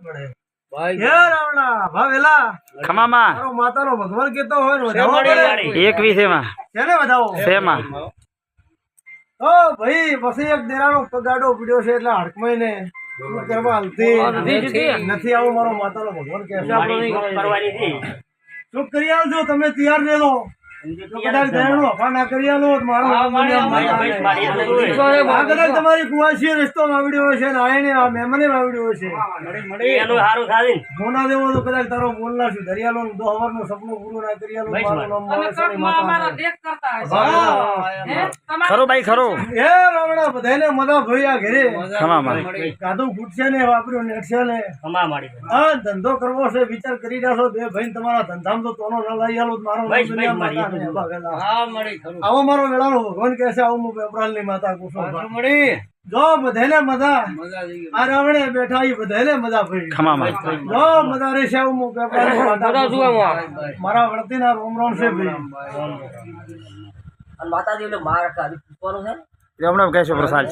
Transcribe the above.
હે રાવણા ભાવેલા ખમામાં મારો માતાનો ભગવાન કેતો હોય ને વધાવો પડે 21 માં કેને વધાવો સેમાં ઓ ભાઈ પછી એક દેરાનો પગાડો પડ્યો છે એટલે હડકમાં ને શું કરવા હાલતી નથી આવો મારો માતાનો ભગવાન કે શું કરી આલજો તમે તૈયાર રહેલો કદાચ દેરાનો અફા ના કરી આલો મારો કદાચ તમારી કુવાસી રસ્તો વાવડ્યો છે ને આને આ મહેમાને વાવડ્યો છે મોના દેવો તો કદાચ તારો બોલના છું દરિયાલો દો હવારનું સપનું પૂરું ના કરી આલો મારું નામ ખરો ભાઈ ખરો એ રાવણા બધાને મદા ભોયા ઘરે ખમામાં કાદુ ફૂટશે ને વાપર્યો નેટશે ને હા ધંધો કરવો છે વિચાર કરી રહ્યા છો બે ભાઈ તમારા ધંધામાં તો તોનો ન લઈ આલો મારો આવો મારો વેળાનો ભગવાન કહે છે આવું હું પેપરાલ ની માતા કુશો જો બધાને મજા આ રાવણે બેઠા એ બધાને મજા પડી ખમામાં જો મજા રહેશે આવું હું પેપરાલ ની માતા મારા વળતીના રોમ રોમ છે ભાઈ માતાજી એટલે માર પૂછવાનું છે હમણાં કહેશો પ્રસાદ